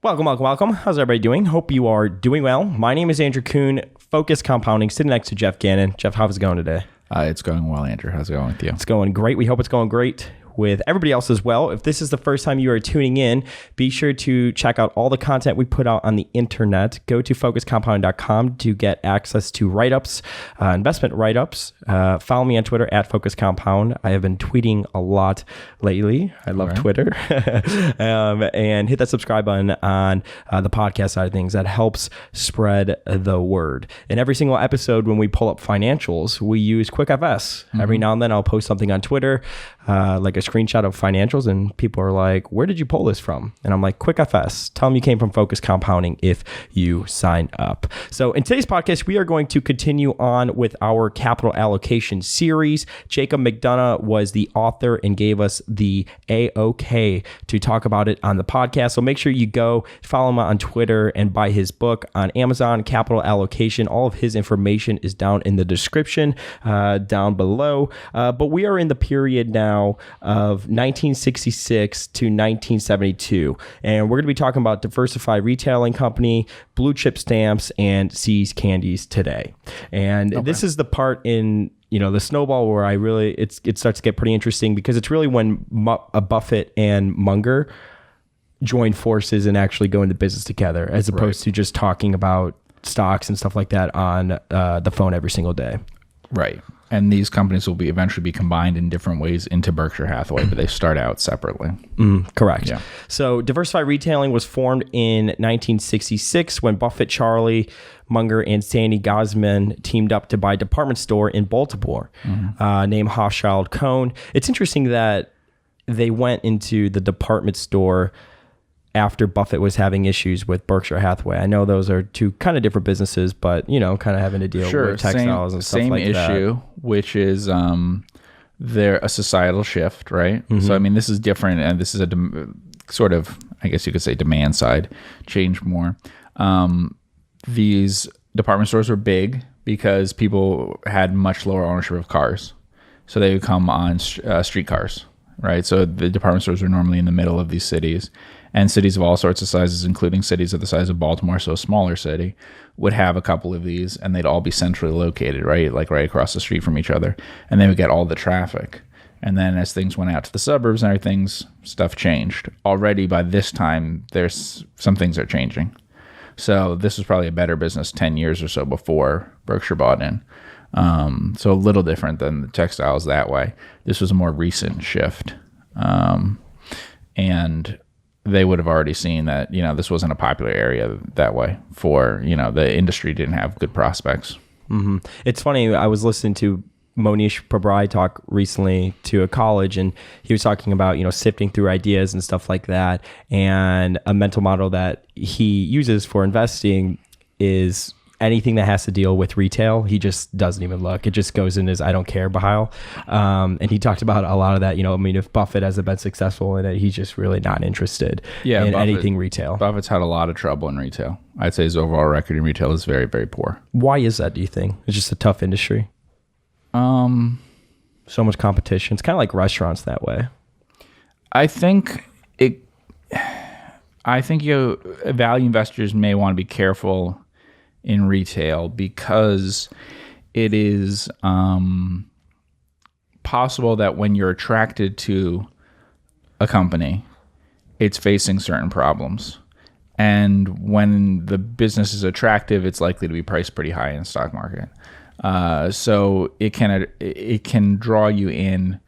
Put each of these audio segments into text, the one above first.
Welcome. How's everybody doing? Hope you are doing well. My name is Andrew Kuhn, Focus Compounding, sitting next to Geoff Gannon. Geoff, how's it going today? It's going well, Andrew. How's it going with you? It's going great. We hope it's going great with everybody else as well. If this is the first time you are tuning in, be sure to check out all the content we put out on the internet. Go to focuscompounding.com to get access to write-ups, investment write-ups. Follow me on Twitter at Focus Compound. I have been tweeting a lot lately. I love Twitter. And hit that subscribe button on the podcast side of things. That helps spread the word. In every single episode, when we pull up financials, we use QuickFS. Every now and then I'll post something on Twitter, like a screenshot of financials, and people are like, where did you pull this from? And I'm like, QuickFS. Tell them you came from Focus Compounding if you sign up. So in today's podcast, we are going to continue on with our capital allocation series. Jacob McDonough was the author and gave us the A-OK to talk about it on the podcast. So make sure you go follow him on Twitter and buy his book on Amazon, Capital Allocation. All of his information is down in the description down below. But we are in the period now of 1966 to 1972. And we're going to be talking about Diversified Retailing Company, Blue Chip Stamps, and See's Candies today. And this is the part in the snowball where it starts to get pretty interesting, because it's really when Buffett and Munger join forces and actually go into business together, as opposed to just talking about stocks and stuff like that on the phone every single day. Right. And these companies will eventually be combined in different ways into Berkshire Hathaway, but they start out separately. Correct. Yeah. So Diversified Retailing was formed in 1966 when Buffett, Charlie Munger, and Sandy Gosman teamed up to buy a department store in Baltimore named Hochschild Kohn. It's interesting that they went into the department store after Buffett was having issues with Berkshire Hathaway. I know those are two kind of different businesses, but, kind of having to deal with textiles and stuff like that. Same issue, which is they're a societal shift, right? So, I mean, this is different, and this is a sort of, I guess you could say, demand side change more. These department stores were big because people had much lower ownership of cars. So they would come on streetcars, right? So the department stores were normally in the middle of these cities. And cities of all sorts of sizes, including cities of the size of Baltimore, so a smaller city, would have a couple of these, and they'd all be centrally located, right? Like right across the street from each other. And they would get all the traffic. And then as things went out to the suburbs and everything, stuff changed. Already by this time, there's some things are changing. So this was probably a better business 10 years or so before Berkshire bought in. So a little different than the textiles that way. This was a more recent shift. And they would have already seen that, this wasn't a popular area that way for, the industry didn't have good prospects. It's funny. I was listening to Monish Pabrai talk recently to a college, and he was talking about, sifting through ideas and stuff like that. And a mental model that he uses for investing is anything that has to deal with retail. He just doesn't even look. It just goes in his I don't care pile. And he talked about a lot of that. If Buffett hasn't been successful in it, he's just really not interested in anything retail. Muffett's had a lot of trouble in retail. I'd say his overall record in retail is very, very poor. Why is that, do you think? It's just a tough industry. So much competition. It's kind of like restaurants that way. I think value investors may want to be careful in retail, because it is possible that when you're attracted to a company, it's facing certain problems. And when the business is attractive, it's likely to be priced pretty high in the stock market. So it can draw you in.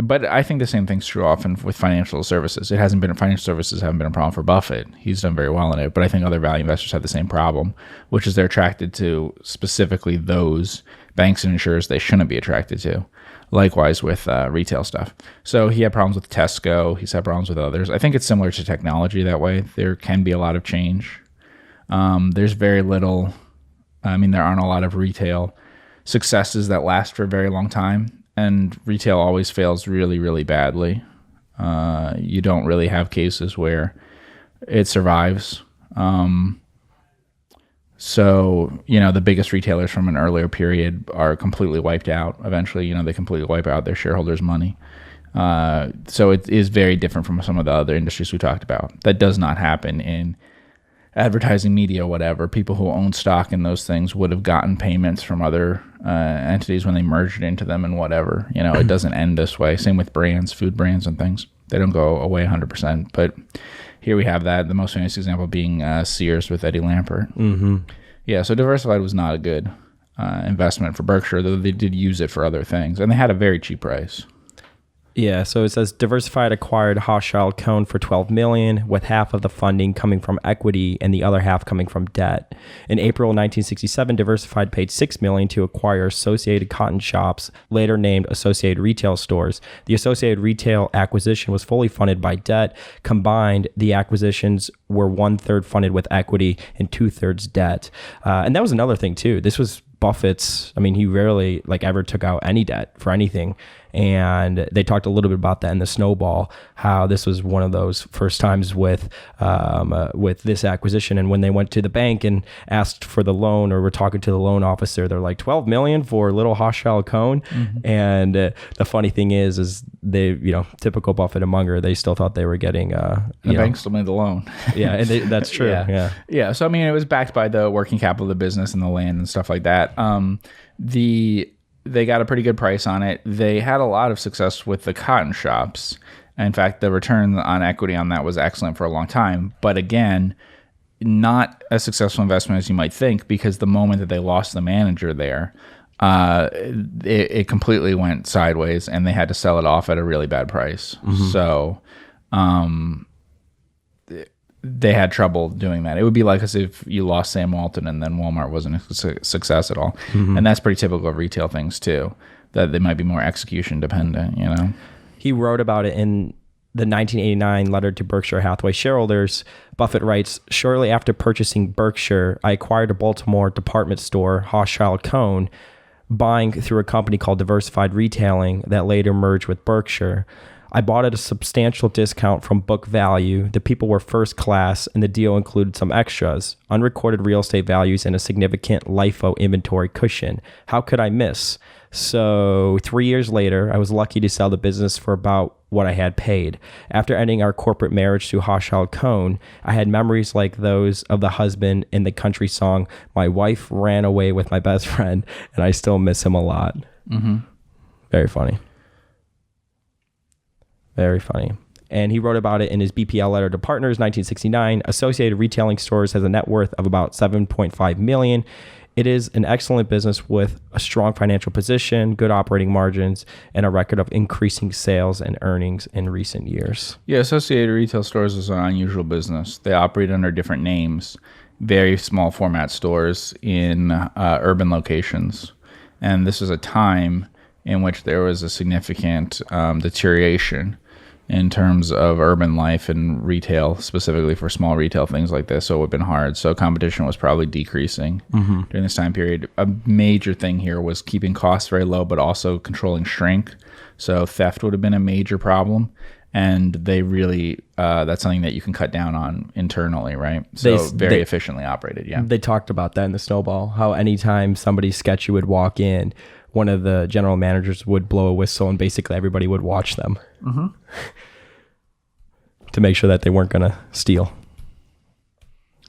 But I think the same thing's true often with financial services. Financial services haven't been a problem for Buffett. He's done very well in it. But I think other value investors have the same problem, which is they're attracted to specifically those banks and insurers they shouldn't be attracted to. Likewise with retail stuff. So he had problems with Tesco. He's had problems with others. I think it's similar to technology that way. There can be a lot of change. There's very little. There aren't a lot of retail successes that last for a very long time. And retail always fails really, really badly. You don't really have cases where it survives. So, the biggest retailers from an earlier period are completely wiped out. Eventually, they completely wipe out their shareholders' money. So it is very different from some of the other industries we talked about. That does not happen in advertising, media, whatever. People who own stock in those things would have gotten payments from other entities when they merged into them and whatever. It doesn't end this way. Same with brands, food brands and things. They don't go away 100%. But here we have that. The most famous example being Sears with Eddie Lampert. Mm-hmm. Yeah, so Diversified was not a good investment for Berkshire, though they did use it for other things. And they had a very cheap price. Yeah, so it says Diversified acquired Hochschild Kohn for $12 million, with half of the funding coming from equity and the other half coming from debt. In April 1967, Diversified paid $6 million to acquire Associated Cotton Shops, later named Associated Retail Stores. The Associated Retail acquisition was fully funded by debt. Combined, the acquisitions were 1/3 funded with equity and 2/3 debt. And that was another thing too. This was Buffett's. I mean, he rarely ever took out any debt for anything. And they talked a little bit about that in the Snowball, how this was one of those first times with this acquisition. And when they went to the bank and asked for the loan, or were talking to the loan officer, they're like, $12 million for little Hochschild Kohn. Mm-hmm. And the funny thing is they, typical Buffett and Munger, they still thought they were getting the bank still made the loan. Yeah, and that's true. Yeah. So I mean, it was backed by the working capital of the business and the land and stuff like that. They got a pretty good price on it. They had a lot of success with the cotton shops. In fact, the return on equity on that was excellent for a long time. But again, not a successful investment as you might think, because the moment that they lost the manager there, it completely went sideways, and they had to sell it off at a really bad price. Mm-hmm. So they had trouble doing that. It would be like as if you lost Sam Walton and then Walmart wasn't a success at all. Mm-hmm. And that's pretty typical of retail things too, that they might be more execution dependent, He wrote about it in the 1989 letter to Berkshire Hathaway shareholders. Buffett writes, "Shortly after purchasing Berkshire, I acquired a Baltimore department store, Hochschild Kohn, buying through a company called Diversified Retailing that later merged with Berkshire. I bought at a substantial discount from book value. The people were first class, and the deal included some extras, unrecorded real estate values, and a significant LIFO inventory cushion. How could I miss? So 3 years later, I was lucky to sell the business for about what I had paid. After ending our corporate marriage to Hochschild Kohn, I had memories like those of the husband in the country song, 'My wife ran away with my best friend, and I still miss him a lot.'" Mm-hmm. Very funny. Very funny. And he wrote about it in his BPL letter to partners, 1969. Associated Retailing Stores has a net worth of about $7.5 million. It is an excellent business with a strong financial position, good operating margins, and a record of increasing sales and earnings in recent years. Yeah, Associated Retail Stores is an unusual business. They operate under different names, very small format stores in urban locations. And this is a time in which there was a significant deterioration in terms of urban life and retail, specifically for small retail, things like this. So it would have been hard. So competition was probably decreasing during this time period. A major thing here was keeping costs very low, but also controlling shrink. So theft would have been a major problem. And they really, that's something that you can cut down on internally, right? So very efficiently operated, yeah. They talked about that in the Snowball, how anytime somebody sketchy would walk in, one of the general managers would blow a whistle and basically everybody would watch them to make sure that they weren't going to steal.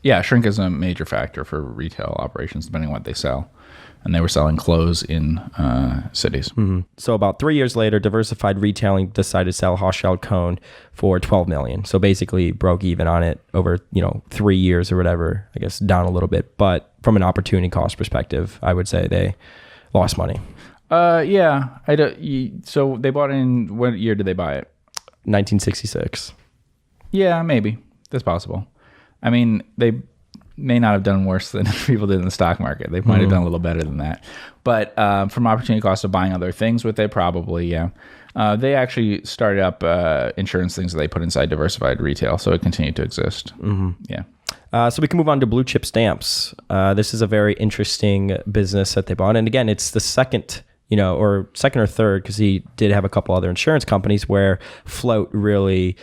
Yeah, shrink is a major factor for retail operations, depending on what they sell. And they were selling clothes in cities. Mm-hmm. So about 3 years later, Diversified Retailing decided to sell Hochschild Kohn for $12 million. So basically broke even on it over 3 years or whatever. I guess down a little bit, but from an opportunity cost perspective, I would say they lost money. Yeah. So they bought in. What year did they buy it? 1966. Yeah, maybe that's possible. I mean, they may not have done worse than people did in the stock market. They might have done a little better than that. But from opportunity cost of buying other things with it, probably, yeah. They actually started up insurance things that they put inside Diversified Retail, so it continued to exist. Mm-hmm. Yeah. So we can move on to blue chip stamps. This is a very interesting business that they bought. And again, it's the second or third, because he did have a couple other insurance companies where float really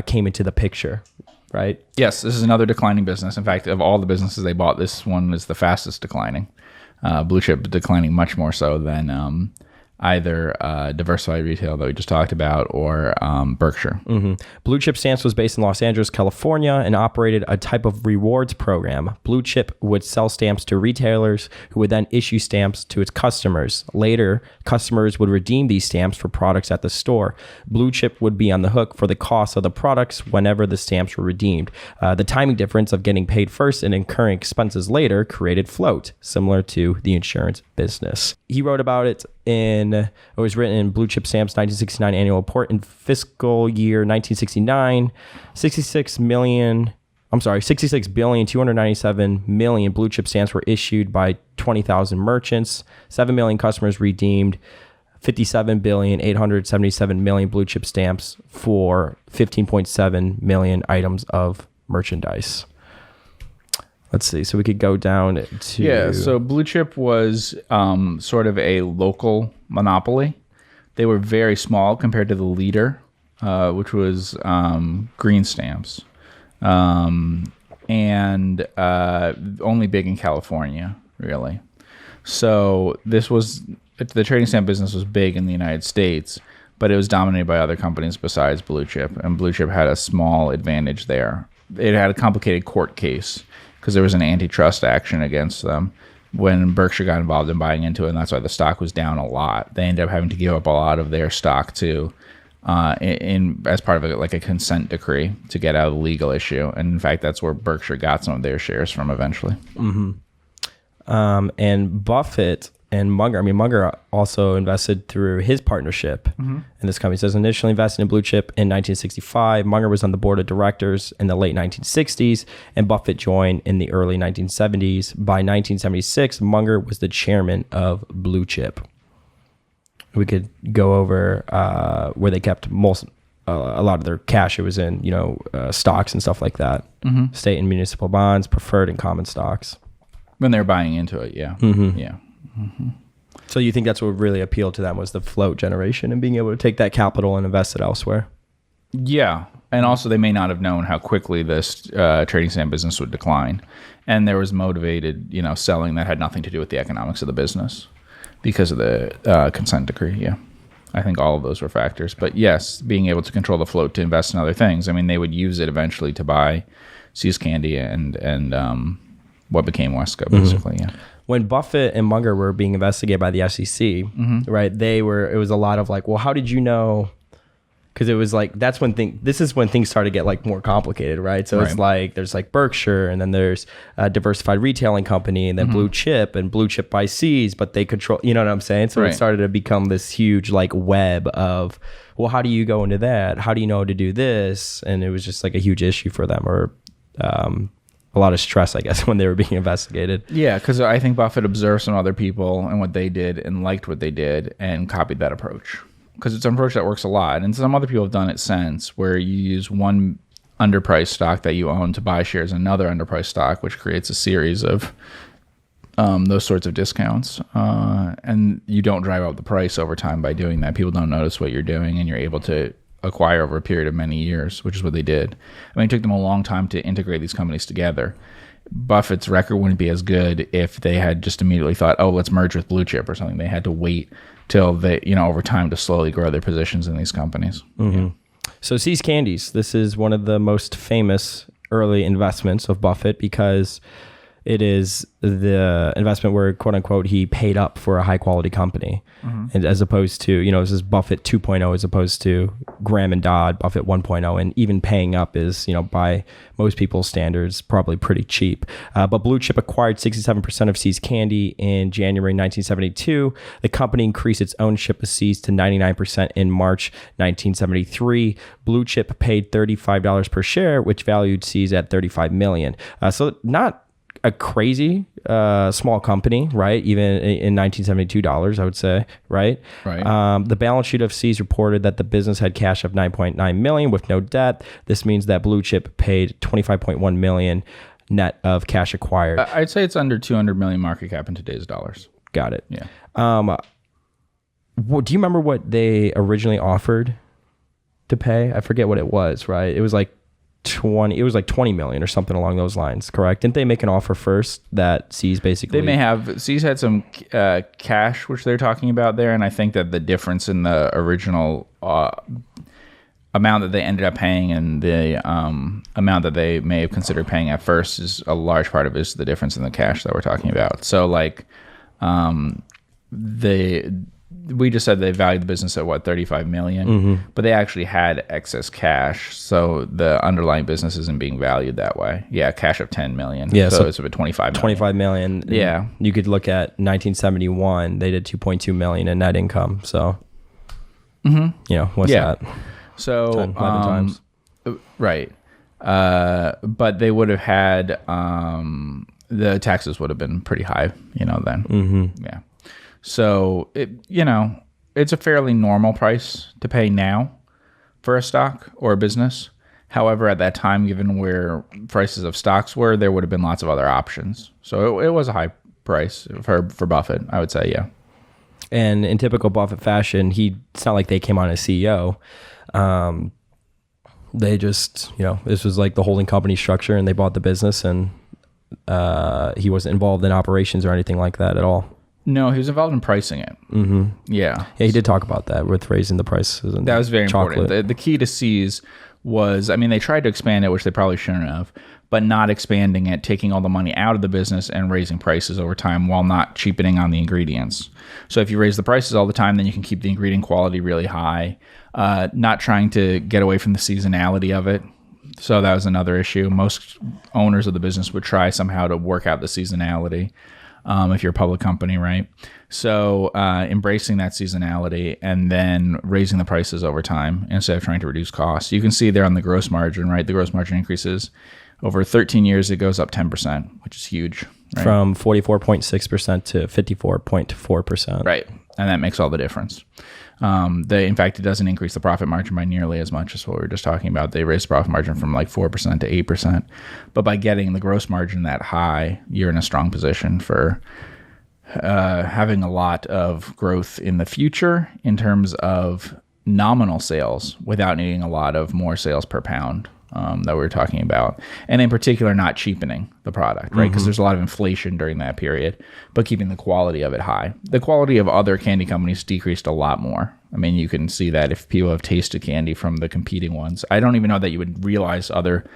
came into the picture. Right? Yes, this is another declining business. In fact, of all the businesses they bought, this one is the fastest declining. Blue chip declining much more so than either Diversified Retail that we just talked about or Berkshire. Blue Chip Stamps was based in Los Angeles, California, and operated a type of rewards program. Blue Chip would sell stamps to retailers who would then issue stamps to its customers. Later, customers would redeem these stamps for products at the store. Blue Chip would be on the hook for the cost of the products whenever the stamps were redeemed. The timing difference of getting paid first and incurring expenses later created float, similar to the insurance business. He wrote about it it was written in Blue Chip Stamps 1969 annual report. In fiscal year 1969, 66,297,000,000 Blue Chip stamps were issued by 20,000 merchants. 7 million customers redeemed 57,877,000,000 Blue Chip stamps for 15.7 million items of merchandise. Let's see. So we could go down to... Yeah, so Blue Chip was sort of a local monopoly. They were very small compared to the leader, which was green stamps. And only big in California, really. So the trading stamp business was big in the United States, but it was dominated by other companies besides Blue Chip. And Blue Chip had a small advantage there. It had a complicated court case, because there was an antitrust action against them when Berkshire got involved in buying into it, and that's why the stock was down a lot. They ended up having to give up a lot of their stock too, as part of a consent decree to get out of the legal issue. And in fact, that's where Berkshire got some of their shares from eventually. And Buffett and Munger, Munger also invested through his partnership in this company. It says initially invested in Blue Chip in 1965. Munger was on the board of directors in the late 1960s, and Buffett joined in the early 1970s. By 1976, Munger was the chairman of Blue Chip. We could go over where they kept a lot of their cash. It was in stocks and stuff like that, state and municipal bonds, preferred and common stocks. When they're buying into it, yeah, yeah. So you think that's what really appealed to them was the float generation and being able to take that capital and invest it elsewhere? Yeah. And also they may not have known how quickly this trading stamp business would decline. And there was motivated, selling that had nothing to do with the economics of the business because of the consent decree. Yeah. I think all of those were factors. But yes, being able to control the float to invest in other things. They would use it eventually to buy See's Candy and what became Wesco, basically, yeah. When Buffett and Munger were being investigated by the SEC, right? It was a lot of well, how did you know? Because it was this is when things started to get more complicated, right? So it's there's Berkshire, and then there's a Diversified Retailing Company, and then Blue Chip, and Blue Chip by Seas, but they control, you know what I'm saying? So it started to become this huge web of, well, how do you go into that? How do you know to do this? And it was just a huge issue for them, or a lot of stress, I guess, when they were being investigated. Yeah, because I think Buffett observed some other people and what they did and liked what they did and copied that approach. Because it's an approach that works a lot. And some other people have done it since, where you use one underpriced stock that you own to buy shares in another underpriced stock, which creates a series of those sorts of discounts. And you don't drive up the price over time by doing that. People don't notice what you're doing, and you're able to acquire over a period of many years, which is what they did. It took them a long time to integrate these companies together. Buffett's record wouldn't be as good if they had just immediately thought, oh, let's merge with Blue Chip or something. They had to wait till they, over time to slowly grow their positions in these companies. Yeah. So See's Candies, this is one of the most famous early investments of Buffett because it is the investment where, quote unquote, he paid up for a high quality company. And as opposed to, this is Buffett 2.0 as opposed to Graham and Dodd, Buffett 1.0. And even paying up is, by most people's standards, probably pretty cheap. But Blue Chip acquired 67% of See's Candy in January 1972. The company increased its ownership of See's to 99% in March 1973. Blue Chip paid $35 per share, which valued See's at $35 million. So not a crazy small company, right? Even in 1972 dollars, I would say, right? Right. The balance sheet of See's reported that the business had cash of $9.9 million with no debt. This means that Blue Chip paid $25.1 million net of cash acquired. I'd say it's under 200 million market cap in today's dollars. Got it. Yeah. Do you remember what they originally offered to pay? I forget what it was, right? It was it was like 20 million or something along those lines, correct? Didn't they make an offer first that Seas basically? They may have. Seas had some cash, which they're talking about there, and I think that the difference in the original amount that they ended up paying and the amount that they may have considered paying at first is a large part of it is the difference in the cash that we're talking about. So like we just said they valued the business at what, 35 million, but they actually had excess cash, so the underlying business isn't being valued that way. Yeah, cash of 10 million. Yeah, so it's about 25 million. Yeah, you could look at 1971, they did 2.2 million in net income. So what's that? So 10, 11 times. Right. But they would have had the taxes would have been pretty high, then. Yeah. So it's a fairly normal price to pay now for a stock or a business. However, at that time, given where prices of stocks were, there would have been lots of other options. So it was a high price for Buffett, I would say, yeah. And in typical Buffett fashion, it's not like they came on as CEO. They just, this was like the holding company structure, and they bought the business, and he wasn't involved in operations or anything like that at all. No, he was involved in pricing it. Yeah, he did talk about that with raising the prices. And that was very chocolate. important. The key to Seas was, they tried to expand it, which they probably shouldn't have, but not expanding it, taking all the money out of the business and raising prices over time while not cheapening on the ingredients. So if you raise the prices all the time, then you can keep the ingredient quality really high, not trying to get away from the seasonality of it. So that was another issue. Most owners of the business would try somehow to work out the seasonality. If you're a public company, right? So embracing that seasonality and then raising the prices over time instead of trying to reduce costs. You can see there on the gross margin, right? The gross margin increases. Over 13 years, it goes up 10%, which is huge. Right? From 44.6% to 54.4%. Right. And that makes all the difference. In fact, it doesn't increase the profit margin by nearly as much as what we were just talking about. They raised the profit margin from like 4% to 8%. But by getting the gross margin that high, you're in a strong position for having a lot of growth in the future in terms of nominal sales without needing a lot of more sales per pound that we were talking about. And in particular, not cheapening the product, right? Because there's a lot of inflation during that period, but keeping the quality of it high. The quality of other candy companies decreased a lot more. You can see that if people have tasted candy from the competing ones. I don't even know that you would realize other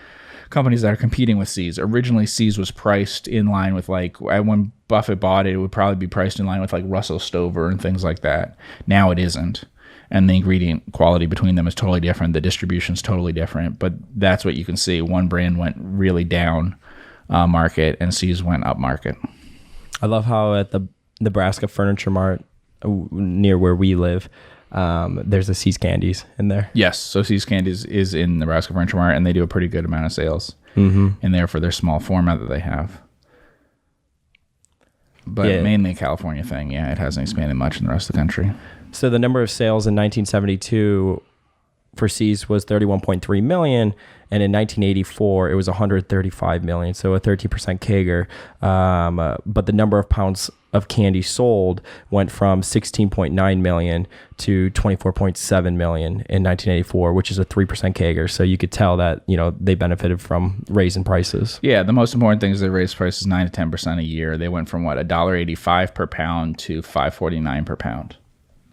companies that are competing with Seas. Originally, Seas was priced in line with when Buffett bought it, it would probably be priced in line with like Russell Stover and things like that. Now it isn't. And the ingredient quality between them is totally different. The distribution is totally different. But that's what you can see. One brand went really down market, and Seas went up market. I love how at the Nebraska Furniture Mart near where we live, there's a Seas Candies in there. Yes, so Seas Candies is in Nebraska Furniture Mart, and they do a pretty good amount of sales in there for their small format that they have. But mainly a California thing. Yeah, it hasn't expanded much in the rest of the country. So the number of sales in 1972 for Seas was 31.3 million, and in 1984 it was 135 million, so a 13% CAGR. But the number of pounds of candy sold went from 16.9 million to 24.7 million in 1984, which is a 3% CAGR. So you could tell that they benefited from raising prices. Yeah, the most important thing is they raised prices 9 to 10% a year. They went from $1.85 per pound to $5.49 per pound.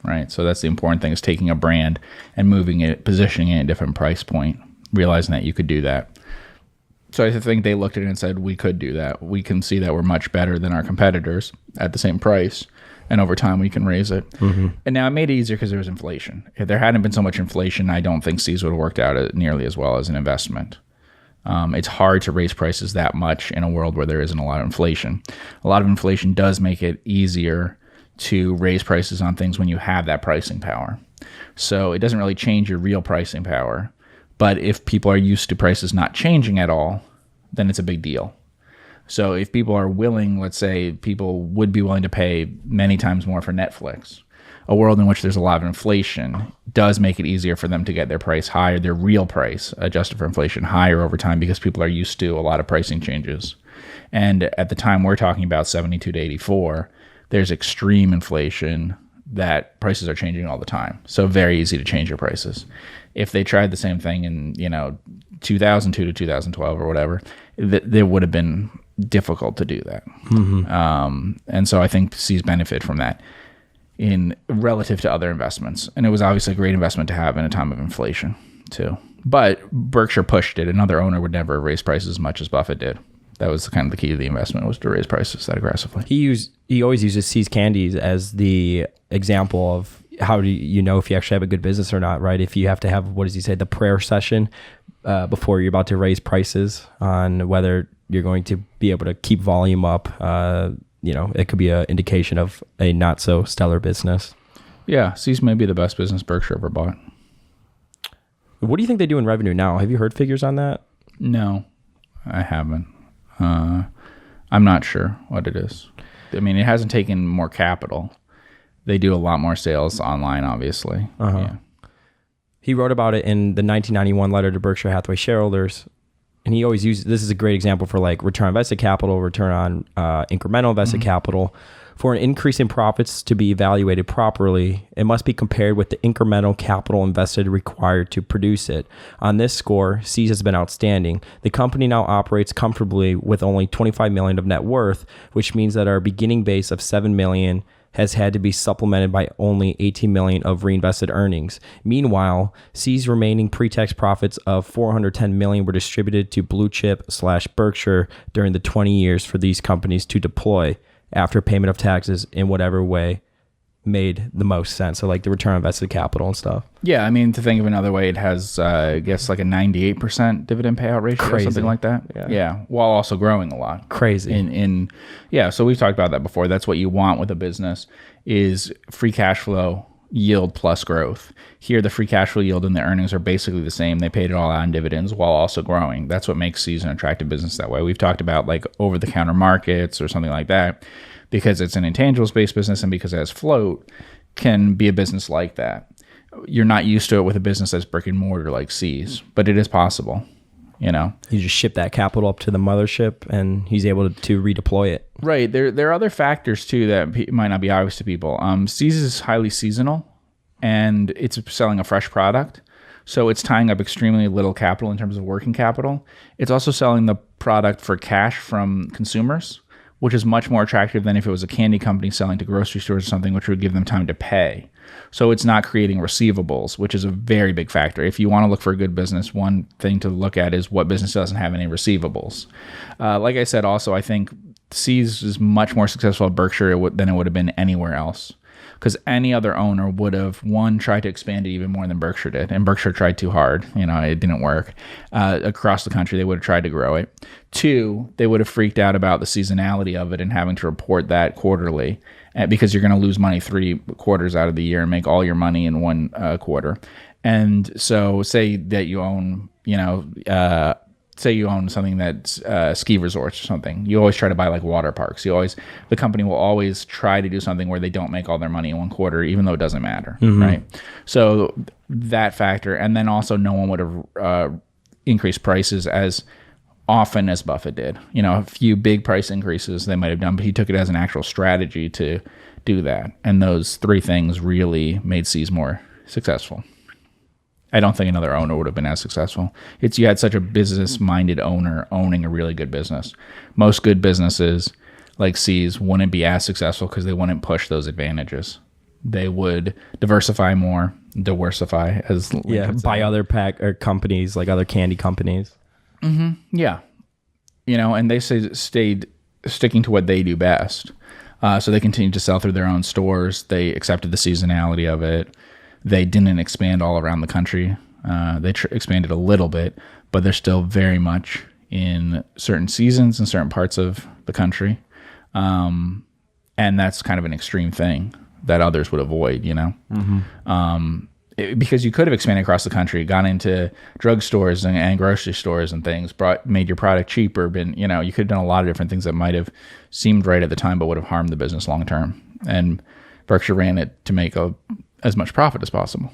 Right, so that's the important thing, is taking a brand and moving it, positioning it at a different price point, realizing that you could do that. So I think they looked at it and said, we could do that. We can see that we're much better than our competitors at the same price, and over time we can raise it. And now it made it easier because there was inflation. If there hadn't been so much inflation, I don't think Seas would have worked out nearly as well as an investment. It's hard to raise prices that much in a world where there isn't a lot of inflation. A lot of inflation does make it easier to raise prices on things when you have that pricing power. So it doesn't really change your real pricing power. But if people are used to prices not changing at all, then it's a big deal. So if people are willing, let's say people would be willing to pay many times more for Netflix, a world in which there's a lot of inflation does make it easier for them to get their price higher, their real price adjusted for inflation higher over time, because people are used to a lot of pricing changes. And at the time we're talking about 72 to 84, there's extreme inflation that prices are changing all the time. So very easy to change your prices. If they tried the same thing in, 2002 to 2012 or whatever, there would have been difficult to do that. And so I think See's benefit from that in relative to other investments. And it was obviously a great investment to have in a time of inflation too. But Berkshire pushed it. Another owner would never raise prices as much as Buffett did. That was kind of the key to the investment, was to raise prices that aggressively. He always uses See's Candies as the example of how do you know if you actually have a good business or not, right? If you have to have, what does he say, the prayer session before you're about to raise prices on whether you're going to be able to keep volume up. It could be an indication of a not so stellar business. Yeah, See's maybe the best business Berkshire ever bought. What do you think they do in revenue now? Have you heard figures on that? No, I haven't. I'm not sure what it is. I mean, it hasn't taken more capital. They do a lot more sales online, obviously. Yeah. He wrote about it in the 1991 letter to Berkshire Hathaway shareholders. And he always uses, this is a great example for like return on invested capital, return on incremental invested capital. For an increase in profits to be evaluated properly, it must be compared with the incremental capital invested required to produce it. On this score, See's has been outstanding. The company now operates comfortably with only $25 million of net worth, which means that our beginning base of $7 million has had to be supplemented by only $18 million of reinvested earnings. Meanwhile, See's remaining pre-tax profits of $410 million were distributed to Blue Chip / Berkshire during the 20 years for these companies to deploy after payment of taxes in whatever way made the most sense. So like the return on invested capital and stuff. Yeah, I mean, to think of another way, it has, I guess, like a 98% dividend payout ratio or something like that. Yeah, while also growing a lot. Crazy. So we've talked about that before. That's what you want with a business, is free cash flow yield plus growth. Here, the free cash flow yield and the earnings are basically the same. They paid it all out in dividends while also growing. That's what makes See's an attractive business that way. We've talked about like over-the-counter markets or something like that, because it's an intangibles-based business and because it has float, can be a business like that. You're not used to it with a business that's brick and mortar like See's, but it is possible. You just ship that capital up to the mothership and he's able to redeploy it. Right. There are other factors too that might not be obvious to people. See's is highly seasonal and it's selling a fresh product. So it's tying up extremely little capital in terms of working capital. It's also selling the product for cash from consumers, which is much more attractive than if it was a candy company selling to grocery stores or something, which would give them time to pay. So it's not creating receivables, which is a very big factor. If you want to look for a good business, one thing to look at is what business doesn't have any receivables. Like I said, also, I think See's is much more successful at Berkshire than it would have been anywhere else. Because any other owner would have, one, tried to expand it even more than Berkshire did. And Berkshire tried too hard. It didn't work. Across the country, they would have tried to grow it. Two, they would have freaked out about the seasonality of it and having to report that quarterly, because you're going to lose money 3 quarters out of the year and make all your money in one quarter. And so say that you own, say you own something that's ski resorts or something. You always try to buy like water parks. The company will always try to do something where they don't make all their money in one quarter, even though it doesn't matter, right? So that factor, and then also no one would have increased prices as often as Buffett did. A few big price increases they might have done, but he took it as an actual strategy to do that. And those 3 things really made See's more successful. I don't think another owner would have been as successful. You had such a business-minded owner owning a really good business. Most good businesses like See's wouldn't be as successful because they wouldn't push those advantages. They would diversify more, as buy other companies like other candy companies. Yeah, and they stayed sticking to what they do best. So they continued to sell through their own stores. They accepted the seasonality of it. They didn't expand all around the country. They expanded a little bit, but they're still very much in certain seasons in certain parts of the country. And that's kind of an extreme thing that others would avoid, because you could have expanded across the country, gone into drugstores and grocery stores and things, made your product cheaper, you could have done a lot of different things that might have seemed right at the time, but would have harmed the business long term. And Berkshire ran it to make as much profit as possible.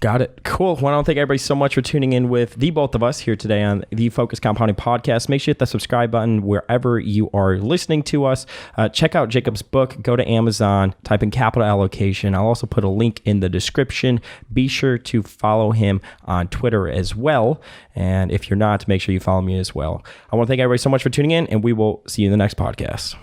Got it. Cool. Well, I want to thank everybody so much for tuning in with the both of us here today on the Focus Compounding Podcast. Make sure you hit the subscribe button wherever you are listening to us. Check out Jacob's book. Go to Amazon, type in Capital Allocation. I'll also put a link in the description. Be sure to follow him on Twitter as well. And if you're not, make sure you follow me as well. I want to thank everybody so much for tuning in, and we will see you in the next podcast.